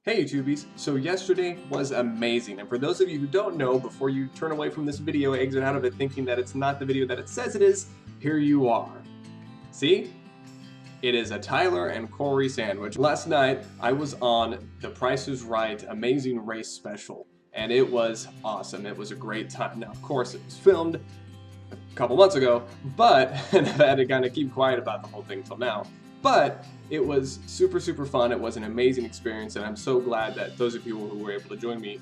Hey YouTubies, so yesterday was amazing, and for those of you who don't know, before you turn away from this video, exit out of it thinking that it's not the video that it says it is, here you are. See? It is a Tyler and Korey sandwich. Last night, I was on The Price is Right Amazing Race Special, and it was awesome. It was a great time. Now, of course, it was filmed a couple months ago, but and I've had to kind of keep quiet about the whole thing till now. But it was super fun. It was an amazing experience, and I'm so glad that those of you who were able to join me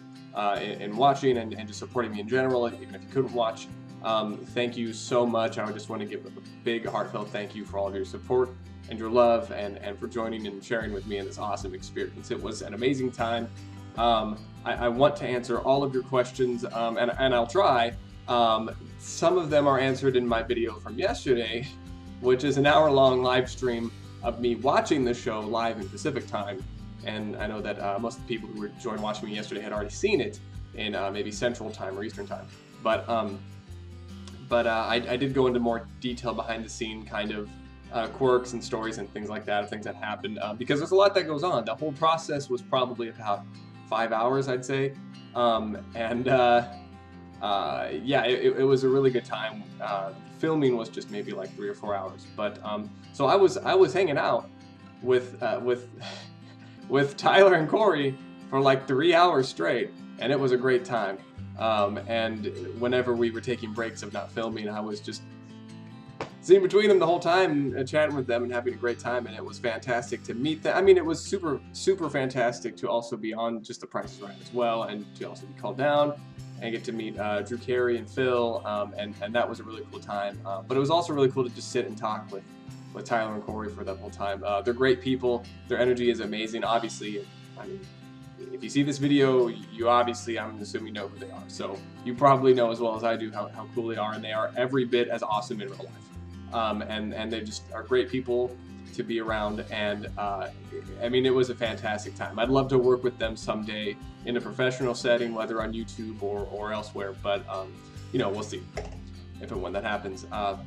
in watching and just supporting me in general, even if you couldn't watch, thank you so much. I would just want to give a big heartfelt thank you for all of your support and your love and for joining and sharing with me in this awesome experience. It was an amazing time. I want to answer all of your questions, and I'll try. Some of them are answered in my video from yesterday, which is an hour-long live stream of me watching the show live in Pacific time, and I know that most of the people who were joined watching me yesterday had already seen it in maybe Central time or Eastern time. But I did go into more detail behind the scene kind of quirks and stories and things like that, of things that happened, because there's a lot that goes on. The whole process was probably about 5 hours, I'd say, yeah, it was a really good time. Filming was just maybe like 3 or 4 hours, but so I was hanging out with Tyler and Korey for like 3 hours straight, and it was a great time. And whenever we were taking breaks of not filming, I was just sitting between them the whole time, chatting with them and having a great time, and it was fantastic to meet them. I mean, it was super fantastic to also be on just The Price is Right as well, and to also be called down and get to meet Drew Carey and Phil, and that was a really cool time. But it was also really cool to just sit and talk with Tyler and Korey for that whole time. They're great people. Their energy is amazing. Obviously, I mean, if you see this video, you obviously, I'm assuming, know who they are. So you probably know as well as I do how cool they are, and they are every bit as awesome in real life. And they just are great people to be around, and I mean, it was a fantastic time. I'd love to work with them someday in a professional setting, whether on YouTube or elsewhere, but you know, we'll see if and when that happens. Yeah,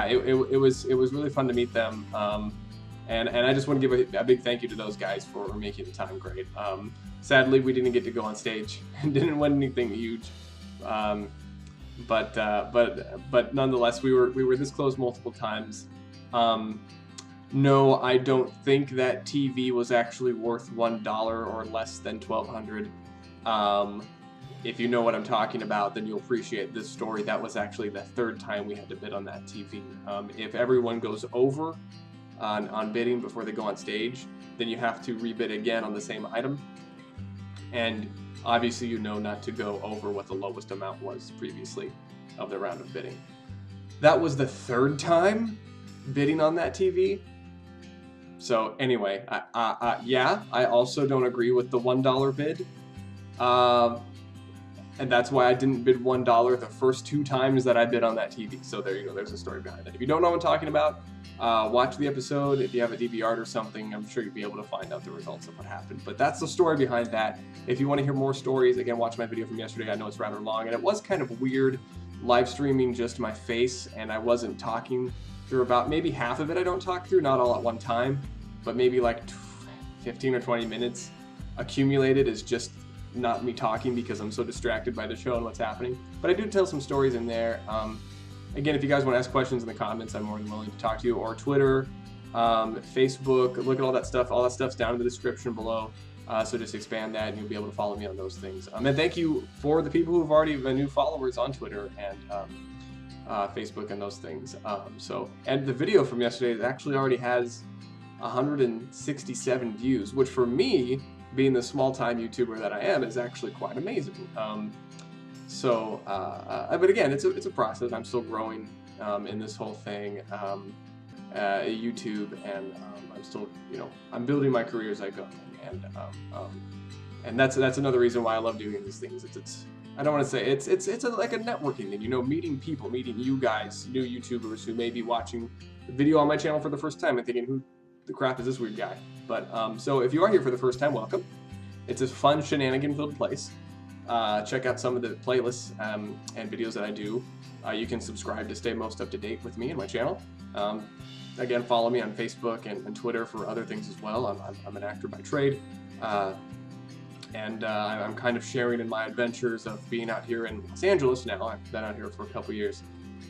it was really fun to meet them, and I just want to give a big thank you to those guys for making the time great. Sadly, we didn't get to go on stage and didn't win anything huge, but nonetheless, we were this close multiple times. No, I don't think that TV was actually worth $1 or less than $1,200. If you know what I'm talking about, then you'll appreciate this story. That was actually the third time we had to bid on that TV. If everyone goes over on bidding before they go on stage, then you have to rebid again on the same item. And obviously, you know not to go over what the lowest amount was previously of the round of bidding. That was the third time bidding on that TV. So anyway, yeah, I also don't agree with the $1 bid. And that's why I didn't bid $1 the first 2 times that I bid on that TV. So there you go, there's a story behind that. If you don't know what I'm talking about, watch the episode. If you have a DVR or something, I'm sure you'll be able to find out the results of what happened. But that's the story behind that. If you want to hear more stories, again, watch my video from yesterday. I know it's rather long, and it was kind of weird live streaming just my face, and I wasn't talking through about maybe half of it. I don't talk through, not all at one time, but maybe like 15 or 20 minutes accumulated is just not me talking because I'm so distracted by the show and what's happening. But I do tell some stories in there. Again, if you guys want to ask questions in the comments, I'm more than willing to talk to you, or Twitter, Facebook, look at all that stuff. All that stuff's down in the description below. So just expand that and you'll be able to follow me on those things. And thank you for the people who've already been new followers on Twitter and Facebook and those things. And the video from yesterday actually already has 167 views, which for me, being the small-time YouTuber that I am, is actually quite amazing. But again, it's a process. I'm still growing in this whole thing, YouTube, and I'm still, you know, I'm building my career as I go, and that's another reason why I love doing these things. It's I don't want to say it's like a networking thing, you know, meeting people, meeting you guys, new YouTubers who may be watching the video on my channel for the first time and thinking, who the crap is this weird guy? But so if you are here for the first time, welcome. It's a fun shenanigan-filled place. Check out some of the playlists and videos that I do. You can subscribe to stay most up to date with me and my channel. again, follow me on Facebook and Twitter for other things as well. I'm an actor by trade. I'm kind of sharing in my adventures of being out here in Los Angeles now. I've been out here for a couple years,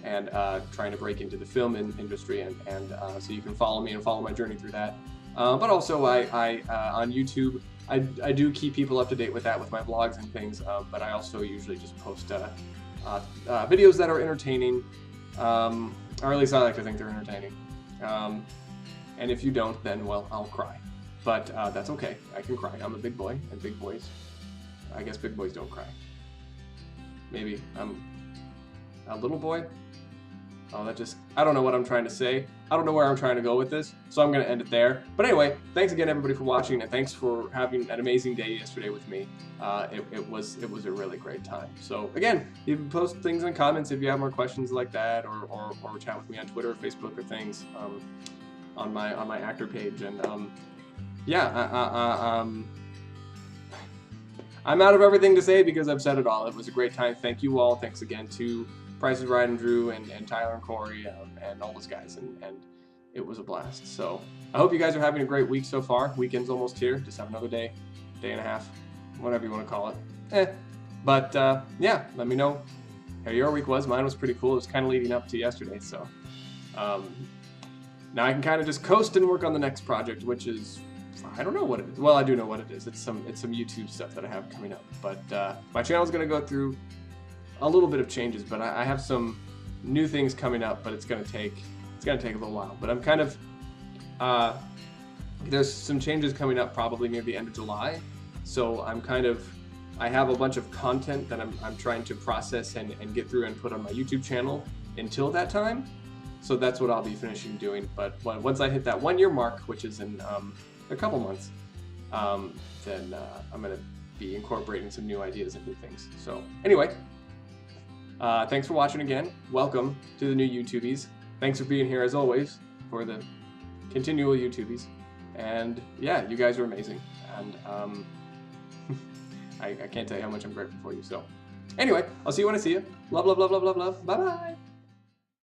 and trying to break into the film industry, so you can follow me and follow my journey through that. But also, I on YouTube, I do keep people up to date with that, with my vlogs and things. But I also usually just post videos that are entertaining, or at least I like to think they're entertaining. And if you don't, then well, I'll cry. But that's okay. I can cry. I'm a big boy, and big boys, I guess big boys don't cry. Maybe I'm a little boy. Oh, I don't know what I'm trying to say. I don't know where I'm trying to go with this, so I'm going to end it there. But anyway, thanks again, everybody, for watching, and thanks for having an amazing day yesterday with me. It was a really great time. So again, you can post things in comments if you have more questions like that, or chat with me on Twitter or Facebook or things, on my actor page. And I'm out of everything to say because I've said it all. It was a great time. Thank you all. Thanks again to Price is Right and Drew and Tyler and Korey, and all those guys, and it was a blast. So I hope you guys are having a great week so far. Weekend's almost here. Just have another day and a half, whatever you want to call it. But yeah, let me know how your week was. Mine was pretty cool. It was kind of leading up to yesterday, so now I can kind of just coast and work on the next project, which is, I don't know what it is. Well, I do know what it is. It's some YouTube stuff that I have coming up. But my channel's gonna go through a little bit of changes, but I have some new things coming up, but it's gonna take a little while. But I'm kind of there's some changes coming up probably near the end of July, so I have a bunch of content that I'm trying to process and get through and put on my YouTube channel until that time. So that's what I'll be finishing doing. But once I hit that 1 year mark, which is in a couple months, then I'm gonna be incorporating some new ideas and new things. So anyway, thanks for watching again. Welcome to the new YouTubies. Thanks for being here as always for the continual YouTubies. And yeah, you guys are amazing. And I can't tell you how much I'm grateful for you. So anyway, I'll see you when I see you. Love, love, love, love, love, love. Bye-bye.